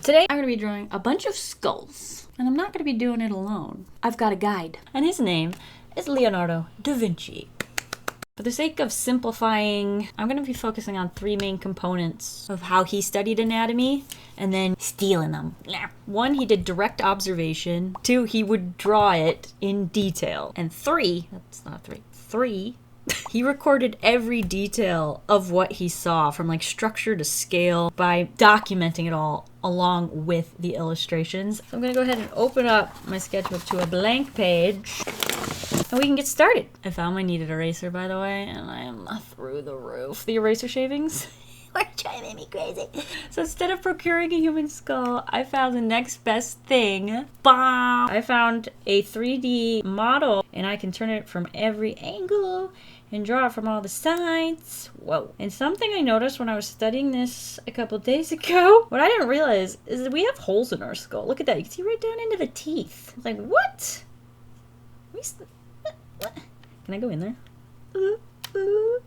Today I'm going to be drawing a bunch of skulls, and I'm not going to be doing it alone. I've got a guide, and his name is Leonardo DaVinci. For the sake of simplifying, I'm going to be focusing on three main components of how he studied anatomy, and then stealing them. One, he did direct observation. Two, he would draw it in detail. And three, he recorded every detail of what he saw, from like structure to scale, by documenting it all along with the illustrations. So I'm gonna go ahead and open up my sketchbook to a blank page, and we can get started. I found my kneaded eraser, by the way, and I am through the roof. The eraser shavings were driving me crazy. So instead of procuring a human skull, I found the next best thing. Bam! I found a 3D model, and I can turn it from every angle and draw it from all the sides. Whoa. And something I noticed when I was studying this a couple days ago, what I didn't realize is that we have holes in our skull. Look at that. You can see right down into the teeth. Like, what? What? Can I go in there?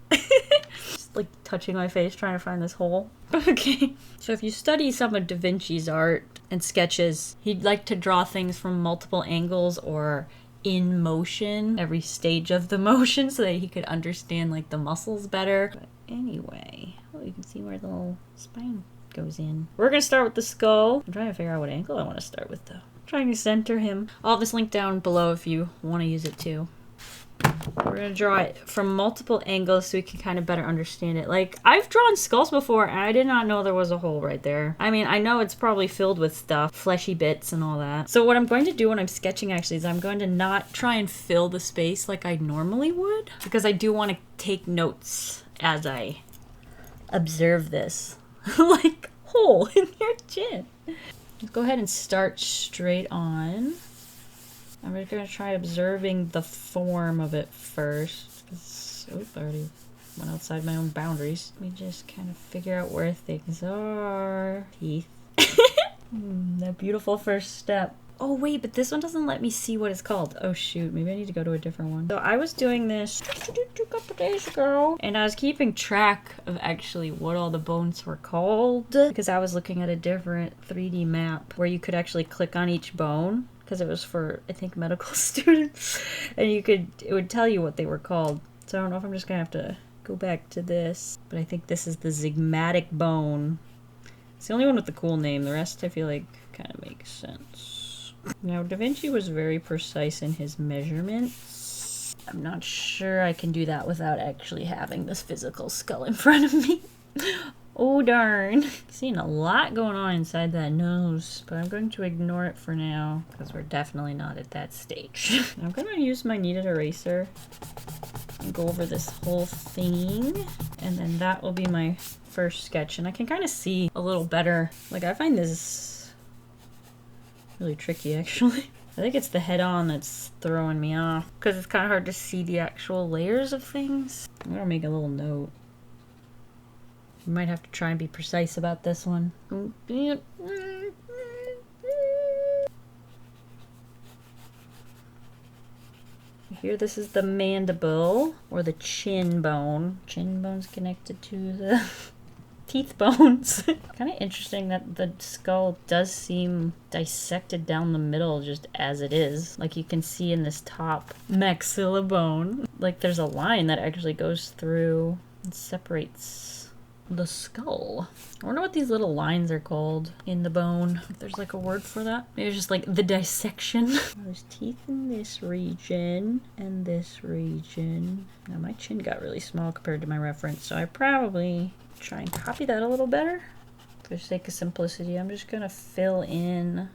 Just like touching my face trying to find this hole. Okay. So if you study some of Da Vinci's art and sketches, he'd like to draw things from multiple angles or in motion, every stage of the motion, so that he could understand like the muscles better. But anyway, oh, you can see where the little spine goes in. We're gonna start with the skull. I'm trying to figure out what angle I want to start with though. I'm trying to center him. I'll have this link down below if you want to use it too. We're gonna draw it from multiple angles so we can kind of better understand it. Like, I've drawn skulls before and I did not know there was a hole right there. I mean, I know it's probably filled with stuff, fleshy bits and all that. So what I'm going to do when I'm sketching actually is I'm going to not try and fill the space like I normally would, because I do want to take notes as I observe this. Like, hole in your chin. Let's go ahead and start straight on. I'm just going to try observing the form of it first. Oop, I already went outside my own boundaries. Let me just kind of figure out where things are. Teeth. That beautiful first step. Oh wait, but this one doesn't let me see what it's called. Oh shoot, maybe I need to go to a different one. So I was doing this a couple days ago, and I was keeping track of actually what all the bones were called, because I was looking at a different 3D map where you could actually click on each bone, because it was for, I think, medical students, and it would tell you what they were called. So I don't know if I'm just gonna have to go back to this, but I think this is the zygomatic bone. It's the only one with the cool name. The rest I feel like kind of makes sense. Now, Da Vinci was very precise in his measurements. I'm not sure I can do that without actually having this physical skull in front of me. Oh darn. Seeing a lot going on inside that nose, but I'm going to ignore it for now because we're definitely not at that stage. I'm going to use my kneaded eraser and go over this whole thing, and then that will be my first sketch, and I can kind of see a little better. Like, I find this really tricky actually. I think it's the head-on that's throwing me off because it's kind of hard to see the actual layers of things. I'm going to make a little note. You might have to try and be precise about this one. Here, this is the mandible, or the chin bone. Chin bone's connected to the teeth bones. Kind of interesting that the skull does seem dissected down the middle just as it is. Like you can see in this top maxilla bone. Like there's a line that actually goes through and separates the skull. I wonder what these little lines are called in the bone. If there's like a word for that. Maybe it's just like the dissection. There's teeth in this region and this region. Now my chin got really small compared to my reference, so I probably try and copy that a little better. For the sake of simplicity, I'm just gonna fill in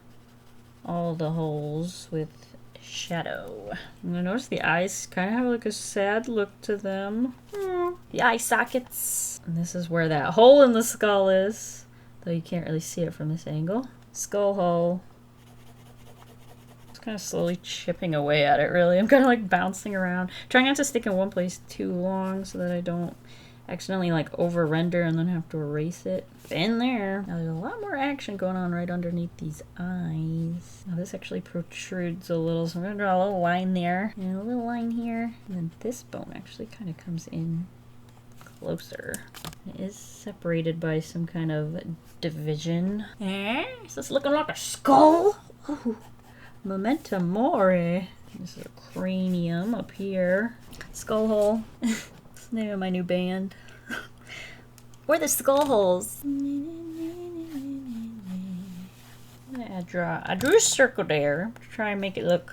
all the holes with shadow. I'm gonna notice the eyes kind of have like a sad look to them. The eye sockets. And this is where that hole in the skull is, though you can't really see it from this angle. Skull hole. Just kind of slowly chipping away at it, really. I'm kind of like bouncing around, trying not to stick in one place too long so that I don't accidentally like over render and then have to erase it. In there. Now there's a lot more action going on right underneath these eyes. Now this actually protrudes a little, so I'm gonna draw a little line there and a little line here. And then this bone actually kind of comes in closer. It is separated by some kind of division. Is this looking like a skull? Ooh, memento mori. This is a cranium up here. Skull hole. It's the name of my new band. We're the skull holes. I drew a circle there to try and make it look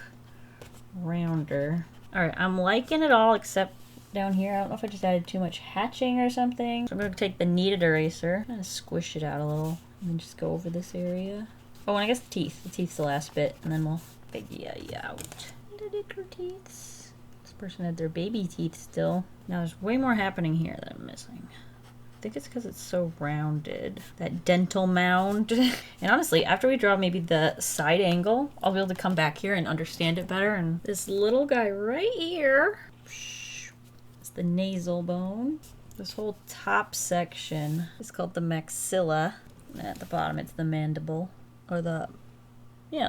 rounder. Alright, I'm liking it all except down here. I don't know if I just added too much hatching or something. So I'm going to take the kneaded eraser, kind of squish it out a little, and then just go over this area. Oh, and I guess the teeth. The teeth's the last bit, and then we'll figure you out. Little teeth. This person had their baby teeth still. Now there's way more happening here that I'm missing. I think it's because it's so rounded. That dental mound. And honestly, after we draw maybe the side angle, I'll be able to come back here and understand it better. And this little guy right here, it's the nasal bone. This whole top section is called the maxilla. And at the bottom, it's the mandible. Or the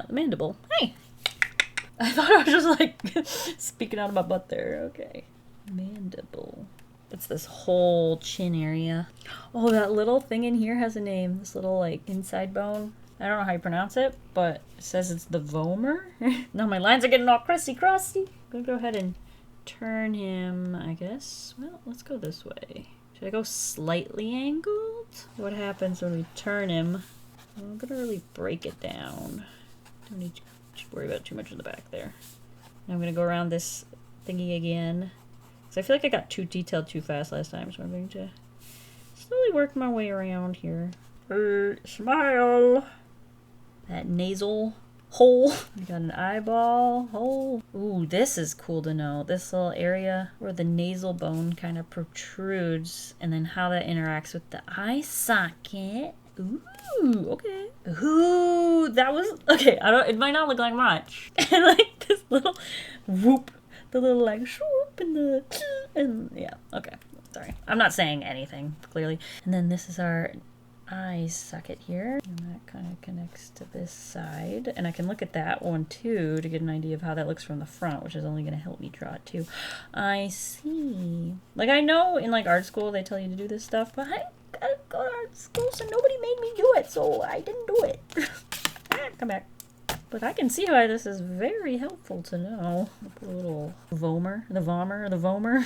mandible. Hey! I thought I was just like speaking out of my butt there. Okay. Mandible. It's this whole chin area. Oh, that little thing in here has a name. This little like inside bone. I don't know how you pronounce it, but it says it's the vomer. No, my lines are getting all crusty. I'm gonna go ahead and turn him, I guess. Well, let's go this way. Should I go slightly angled? What happens when we turn him? I'm gonna really break it down. Don't need to worry about too much in the back there. Now I'm gonna go around this thingy again. I feel like I got too detailed too fast last time, so I'm going to slowly work my way around here. Smile! That nasal hole. We got an eyeball hole. Ooh, this is cool to know. This little area where the nasal bone kind of protrudes, and then how that interacts with the eye socket. Ooh, okay. Ooh, that was okay. It might not look like much. And like this little whoop. The little like swoop and yeah, okay. Sorry. I'm not saying anything, clearly. And then this is our eye socket here. And that kind of connects to this side. And I can look at that one too to get an idea of how that looks from the front, which is only going to help me draw it too. I see. Like I know in like art school they tell you to do this stuff, but I gotta go to art school so nobody made me do it, so I didn't do it. Come back. But I can see why this is very helpful to know. I'll put a little vomer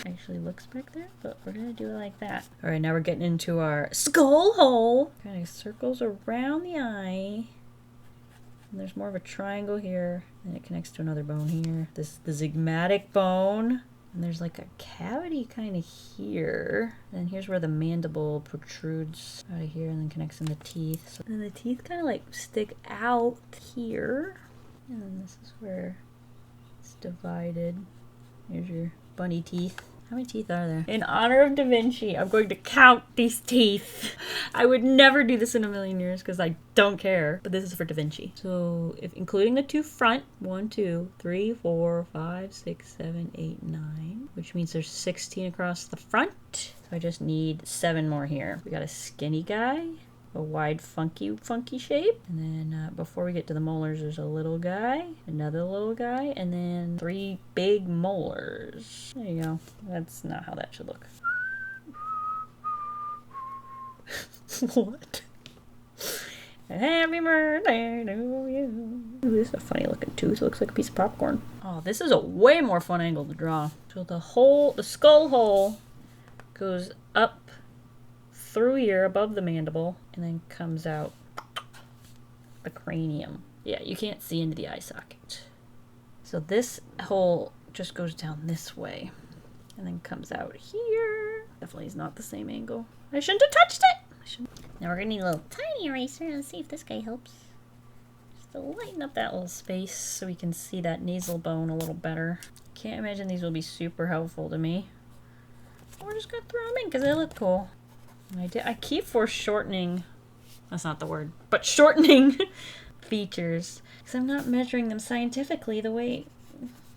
actually looks back there, but we're gonna do it like that. All right, now we're getting into our skull hole. Kind of circles around the eye. And there's more of a triangle here, and it connects to another bone here. This is the zygmatic bone. And there's like a cavity kind of here. And here's where the mandible protrudes out of here and then connects in the teeth. So then the teeth kind of like stick out here. And then this is where it's divided. Here's your bunny teeth. How many teeth are there? In honor of Da Vinci, I'm going to count these teeth. I would never do this in a million years because I don't care, but this is for Da Vinci. So if including the two front, 1, 2, 3, 4, 5, 6, 7, 8, 9, which means there's 16 across the front. So I just need 7 more here. We got a skinny guy, a wide funky shape, and then before we get to the molars there's a little guy, another little guy, and then 3 big molars. There you go. That's not how that should look. What? Happy birthday to you. Ooh, this is a funny looking tooth. It looks like a piece of popcorn. Oh, this is a way more fun angle to draw. So the skull hole goes up through here above the mandible and then comes out the cranium. Yeah, you can't see into the eye socket. So this hole just goes down this way and then comes out here. Definitely is not the same angle. I shouldn't have touched it. Now we're gonna need a little tiny eraser. Let's see if this guy helps. Just to lighten up that little space so we can see that nasal bone a little better. Can't imagine these will be super helpful to me. We're just gonna throw them in because they look cool. I keep foreshortening, that's not the word, but shortening features because I'm not measuring them scientifically the way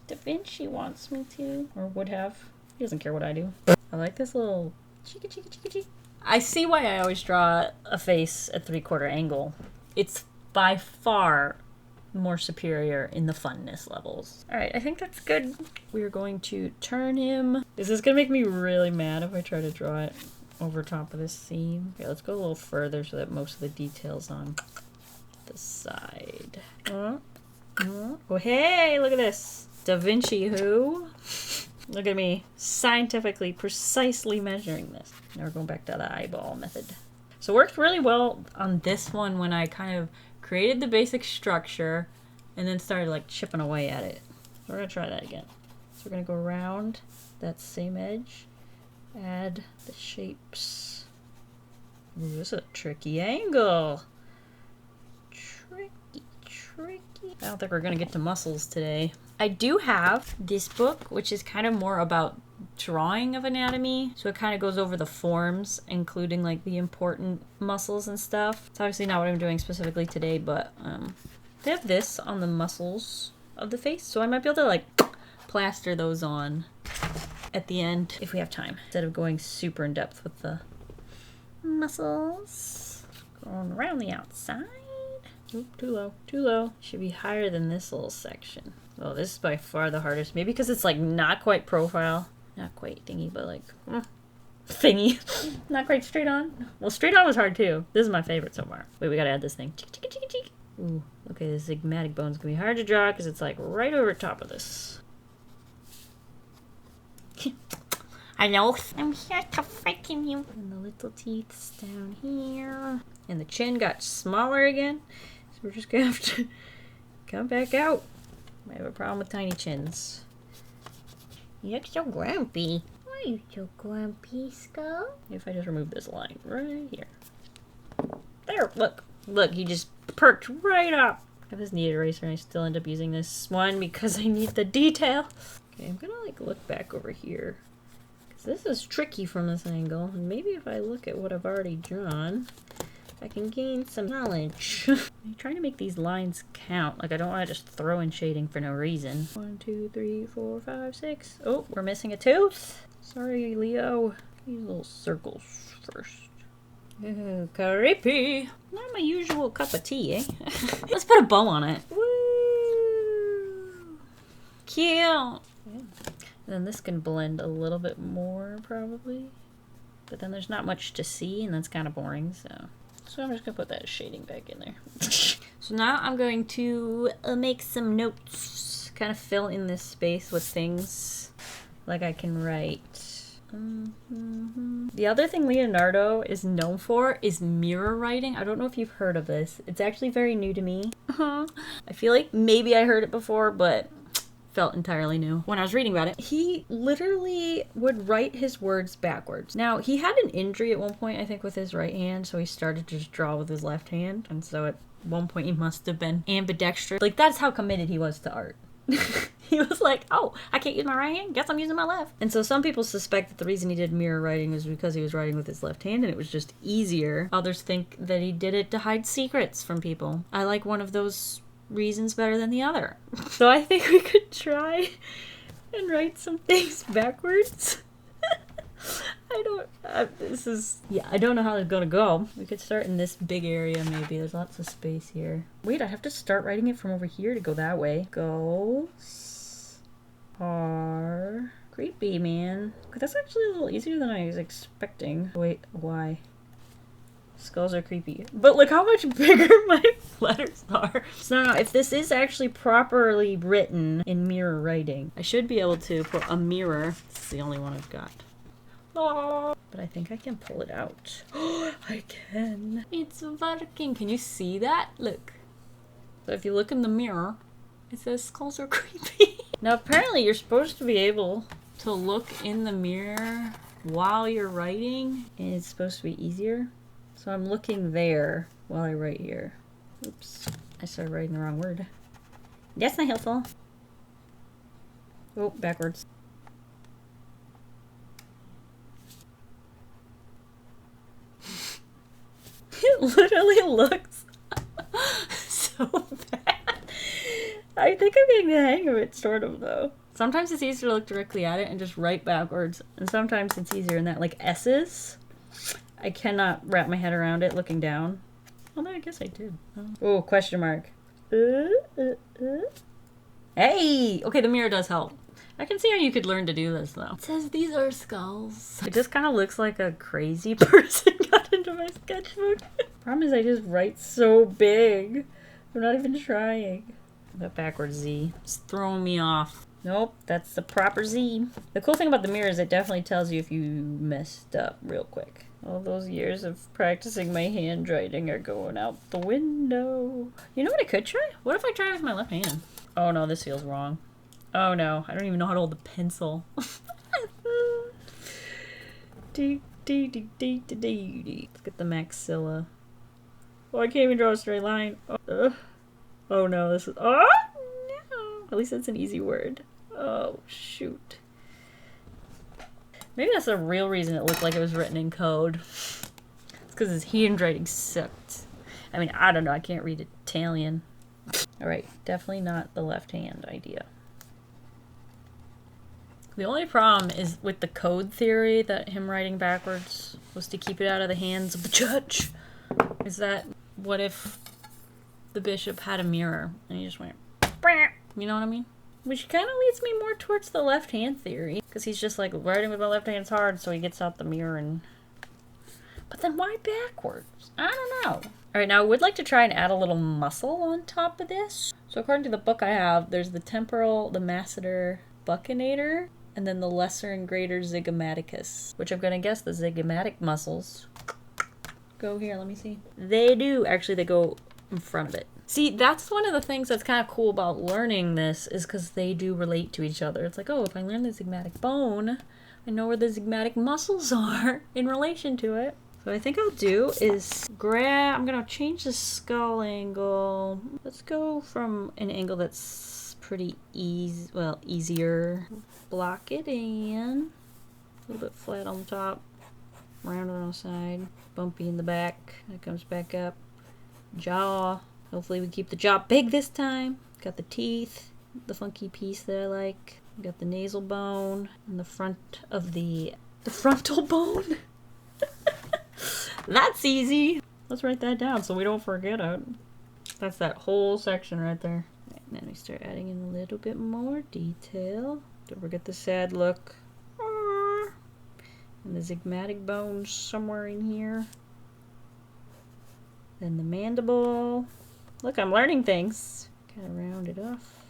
Da Vinci wants me to, or would have. He doesn't care what I do. I like this little cheeky. I see why I always draw a face at 3/4 angle. It's by far more superior in the funness levels. All right, I think that's good. We're going to turn him. This is gonna make me really mad if I try to draw it over top of this seam. Okay, let's go a little further so that most of the details on the side. Oh, hey, look at this. Da Vinci who? Look at me, scientifically, precisely measuring this. Now we're going back to the eyeball method. So it worked really well on this one when I kind of created the basic structure and then started like chipping away at it. So we're gonna try that again. So we're gonna go around that same edge, add the shapes. Ooh, this is a tricky angle. Tricky. I don't think we're gonna get to muscles today. I do have this book, which is kind of more about drawing of anatomy. So it kind of goes over the forms, including like the important muscles and stuff. It's obviously not what I'm doing specifically today, but they have this on the muscles of the face. So I might be able to like plaster those on at the end if we have time, instead of going super in depth with the muscles. Going around the outside. Oop, too low, too low. Should be higher than this little section. Oh, this is by far the hardest. Maybe because it's like not quite profile. Not quite thingy, but like thingy. Not quite straight on. Well, straight on was hard too. This is my favorite so far. Wait, we gotta add this thing. Ooh, okay, the zygmatic bone's gonna be hard to draw because it's like right over top of this. I know. I'm here to frighten you. And the little teeth's down here. And the chin got smaller again. So we're just gonna have to come back out. I have a problem with tiny chins. You look so grumpy. Why are you so grumpy, Skull? If I just remove this line right here. There, look. Look, he just perked right up. I have this neat eraser and I still end up using this one because I need the detail. Okay, I'm gonna like look back over here. Because this is tricky from this angle. And maybe if I look at what I've already drawn, I can gain some knowledge. I'm trying to make these lines count. Like I don't want to just throw in shading for no reason. 1, 2, 3, 4, 5, 6. Oh, we're missing a tooth. Sorry, Leo. These little circles first. Ooh, creepy. Not my usual cup of tea, eh? Let's put a bow on it. Woo! Cute. Yeah. And then this can blend a little bit more, probably. But then there's not much to see, and that's kind of boring, so... So I'm just gonna put that shading back in there. So now I'm going to make some notes. Kind of fill in this space with things like I can write. The other thing Leonardo is known for is mirror writing. I don't know if you've heard of this. It's actually very new to me. I feel like maybe I heard it before, but felt entirely new when I was reading about it. He literally would write his words backwards. Now, he had an injury at one point, I think, with his right hand, so he started to just draw with his left hand, and so at one point he must have been ambidextrous. Like, that's how committed he was to art. He was like, oh, I can't use my right hand, guess I'm using my left. And so some people suspect that the reason he did mirror writing was because he was writing with his left hand and it was just easier. Others think that he did it to hide secrets from people. I like one of those reasons better than the other. So I think we could try and write some things backwards. I don't know how it's gonna go. We could start in this big area maybe. There's lots of space here. Wait, I have to start writing it from over here to go that way. Go. R. Creepy, man. That's actually a little easier than I was expecting. Wait, why? Skulls are creepy. But look how much bigger my letters are. So now, if this is actually properly written in mirror writing, I should be able to put a mirror. This is the only one I've got. But I think I can pull it out. I can. It's working. Can you see that? Look. So if you look in the mirror, it says skulls are creepy. Now apparently you're supposed to be able to look in the mirror while you're writing, and it's supposed to be easier. So I'm looking there while I write here. Oops, I started writing the wrong word. That's not helpful. Oh, backwards. It literally looks so bad. I think I'm getting the hang of it, sort of, though. Sometimes it's easier to look directly at it and just write backwards, and sometimes it's easier in that, like, S's. I cannot wrap my head around it looking down. Although I guess I did. Oh, question mark. Hey! Okay, the mirror does help. I can see how you could learn to do this, though. It says these are skulls. It just kind of looks like a crazy person got into my sketchbook. Problem is I just write so big. I'm not even trying. That backwards Z. It's throwing me off. Nope, that's the proper Z. The cool thing about the mirror is it definitely tells you if you messed up real quick. All those years of practicing my handwriting are going out the window. You know what I could try? What if I try with my left hand? Oh no, this feels wrong. Oh no, I don't even know how to hold the pencil. Let's get the maxilla. Oh, I can't even draw a straight line. Oh no, this is... Oh no! At least that's an easy word. Oh, shoot. Maybe that's the real reason it looked like it was written in code. It's because his handwriting sucked. I mean, I don't know. I can't read Italian. Alright, definitely not the left hand idea. The only problem is with the code theory that him writing backwards was to keep it out of the hands of the judge. Is that, what if the bishop had a mirror and he just went, you know what I mean? Which kind of leads me more towards the left hand theory. Because he's just like, writing with my left hand's hard, so he gets out the mirror and... But then why backwards? I don't know. Alright, now I would like to try and add a little muscle on top of this. So according to the book I have, there's the temporal, the masseter, buccinator, and then the lesser and greater zygomaticus. Which I'm going to guess the zygomatic muscles go here, let me see. They do. Actually, they go in front of it. See, that's one of the things that's kind of cool about learning this is because they do relate to each other. It's like, oh, if I learn the zygomatic bone, I know where the zygomatic muscles are in relation to it. So what I think I'll do is I'm going to change the skull angle. Let's go from an angle that's pretty easier. Block it in. A little bit flat on the top. Rounded on the side. Bumpy in the back. That comes back up. Jaw. Hopefully we keep the jaw big this time. Got the teeth, the funky piece that I like. Got the nasal bone and the front of the frontal bone. That's easy. Let's write that down so we don't forget it. That's that whole section right there. Right, and then we start adding in a little bit more detail. Don't forget the sad look. And the zygomatic bone somewhere in here. Then the mandible. Look, I'm learning things. Kind of round it off.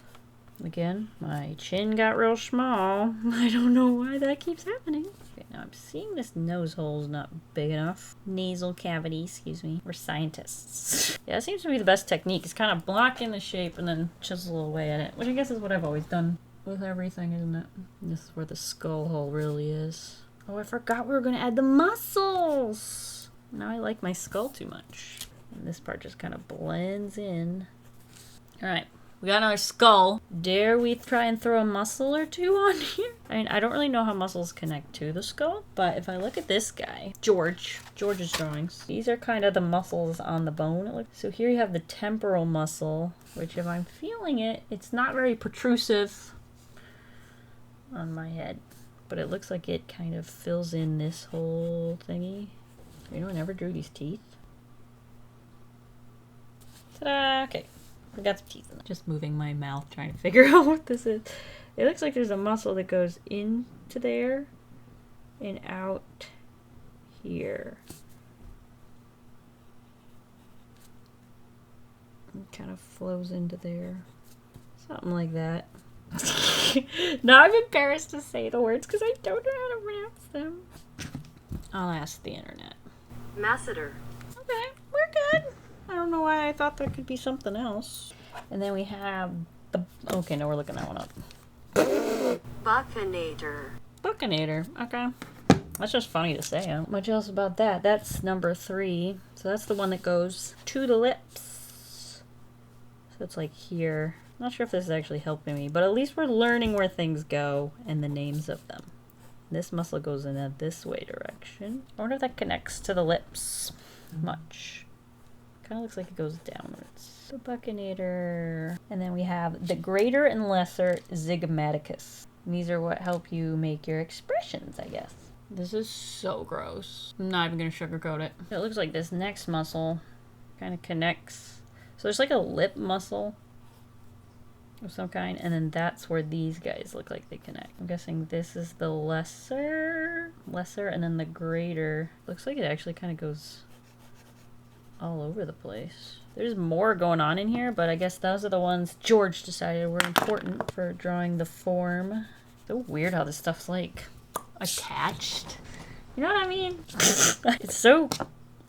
Again, my chin got real small. I don't know why that keeps happening. Okay, now I'm seeing this nose hole's not big enough. Nasal cavity, excuse me. We're scientists. Yeah, that seems to be the best technique. It's kind of blocking the shape and then chisel away at it. Which I guess is what I've always done with everything, isn't it? And this is where the skull hole really is. Oh, I forgot we were going to add the muscles. Now I like my skull too much. And this part just kind of blends in. Alright, we got another skull. Dare we try and throw a muscle or two on here? I mean, I don't really know how muscles connect to the skull, but if I look at this guy, George's drawings, these are kind of the muscles on the bone. So here you have the temporal muscle, which if I'm feeling it, it's not very protrusive on my head, but it looks like it kind of fills in this whole thingy. You know, I never drew these teeth. Ta-da! Okay, we got some teeth in it. Just moving my mouth trying to figure out what this is. It looks like there's a muscle that goes into there and out here. It kind of flows into there. Something like that. Now I'm embarrassed to say the words because I don't know how to pronounce them. I'll ask the internet. Masseter. Okay, we're good. I don't know why I thought there could be something else. And then we have the... Okay, no, we're looking that one up. Buccinator. Buccinator. Okay. That's just funny to say. Not much else about that. That's number 3. So that's the one that goes to the lips. So it's like here. Not sure if this is actually helping me, but at least we're learning where things go and the names of them. This muscle goes in a this way direction. I wonder if that connects to the lips much. Kind of looks like it goes downwards. The buccinator. And then we have the greater and lesser zygomaticus. And these are what help you make your expressions, I guess. This is so gross. I'm not even going to sugarcoat it. It looks like this next muscle kind of connects. So there's like a lip muscle of some kind, and then that's where these guys look like they connect. I'm guessing this is the lesser, and then the greater. Looks like it actually kind of goes all over the place. There's more going on in here, but I guess those are the ones George decided were important for drawing the form. So weird how this stuff's like attached. You know what I mean? It's so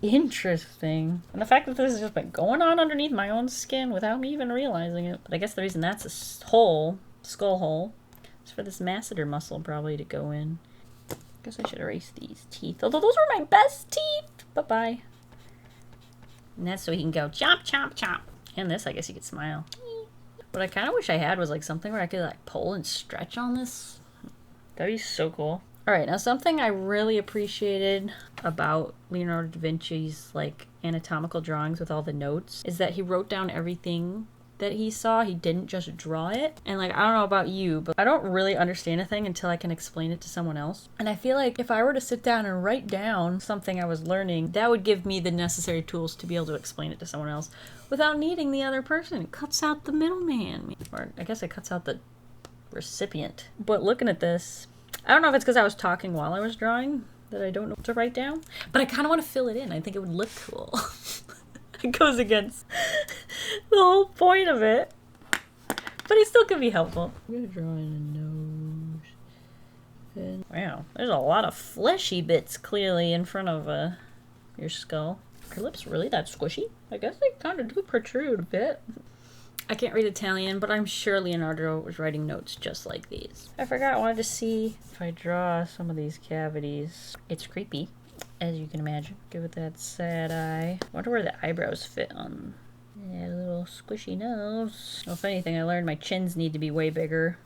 interesting. And the fact that this has just been going on underneath my own skin without me even realizing it. But I guess the reason that's a hole, skull hole, is for this masseter muscle probably to go in. I guess I should erase these teeth. Although those were my best teeth. Bye-bye. And that's so he can go chomp, chomp, chomp. And this, I guess he could smile. What I kind of wish I had was like something where I could like pull and stretch on this. That'd be so cool. All right, now something I really appreciated about Leonardo da Vinci's like anatomical drawings with all the notes is that he wrote down everything that he saw. He didn't just draw it. And like, I don't know about you, but I don't really understand a thing until I can explain it to someone else. And I feel like if I were to sit down and write down something I was learning, that would give me the necessary tools to be able to explain it to someone else without needing the other person. It cuts out the middleman. Or I guess it cuts out the recipient. But looking at this, I don't know if it's because I was talking while I was drawing that I don't know what to write down, but I kind of want to fill it in. I think it would look cool. It goes against the whole point of it, but it still could be helpful. I'm gonna draw in a nose. And wow, there's a lot of fleshy bits clearly in front of your skull. Are your lips really that squishy? I guess they kind of do protrude a bit. I can't read Italian, but I'm sure Leonardo was writing notes just like these. I forgot, I wanted to see if I draw some of these cavities. It's creepy, as you can imagine. Give it that sad eye. I wonder where the eyebrows fit on that little squishy nose. Well, if anything, I learned my chins need to be way bigger.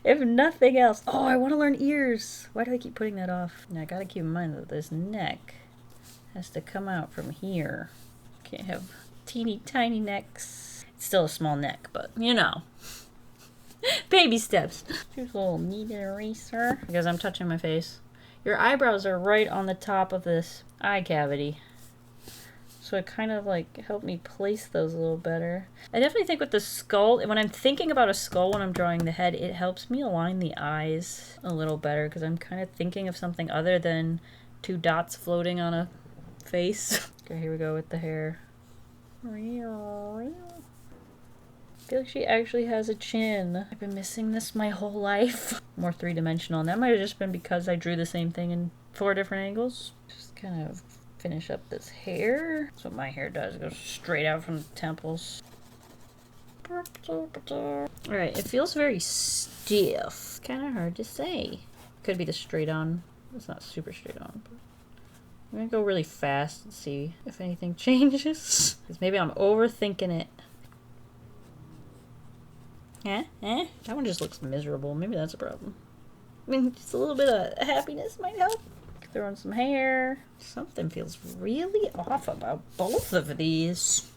If nothing else. Oh, I want to learn ears. Why do I keep putting that off? Now, I gotta keep in mind that this neck has to come out from here. Can't have teeny tiny necks. It's still a small neck, but you know. Baby steps. Here's a little needle eraser. Because I'm touching my face. Your eyebrows are right on the top of this eye cavity. So it kind of like helped me place those a little better. I definitely think with the skull, when I'm thinking about a skull when I'm drawing the head, it helps me align the eyes a little better because I'm kind of thinking of something other than two dots floating on a face. Okay, here we go with the hair. I feel like she actually has a chin. I've been missing this my whole life. More three-dimensional, and that might have just been because I drew the same thing in 4 different angles. Just kind of finish up this hair. That's what my hair does. It goes straight out from the temples. Alright, it feels very stiff. Kind of hard to say. Could be the straight on. It's not super straight on, but I'm gonna go really fast and see if anything changes. Because maybe I'm overthinking it. That one just looks miserable. Maybe that's a problem. I mean, just a little bit of happiness might help. Throw in some hair. Something feels really off about both of these.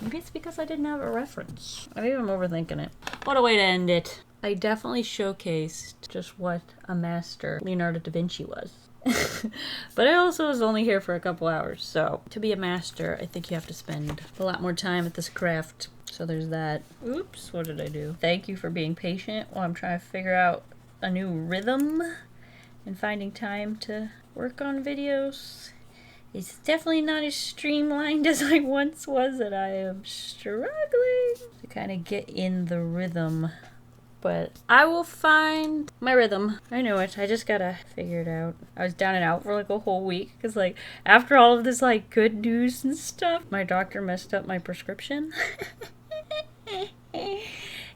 Maybe it's because I didn't have a reference. Maybe I'm overthinking it. What a way to end it. I definitely showcased just what a master Leonardo da Vinci was. But I also was only here for a couple hours, so to be a master, I think you have to spend a lot more time at this craft. So there's that. Oops, what did I do? Thank you for being patient while I'm trying to figure out a new rhythm and finding time to work on videos. It's definitely not as streamlined as I once was, and I am struggling to kind of get in the rhythm. But I will find my rhythm. I know it. I just gotta figure it out. I was down and out for like a whole week because like after all of this like good news and stuff, my doctor messed up my prescription.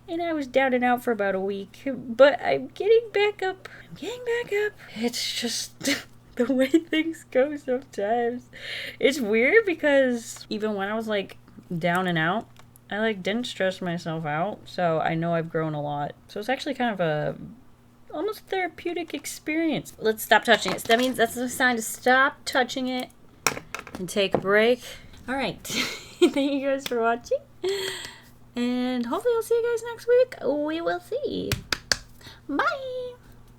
And I was down and out for about a week. But I'm getting back up. It's just the way things go sometimes. It's weird because even when I was like down and out, I like didn't stress myself out, so I know I've grown a lot. So it's actually kind of a almost therapeutic experience. Let's stop touching it. That means that's a sign to stop touching it and take a break. All right. Thank you guys for watching. And hopefully I'll see you guys next week. We will see. Bye.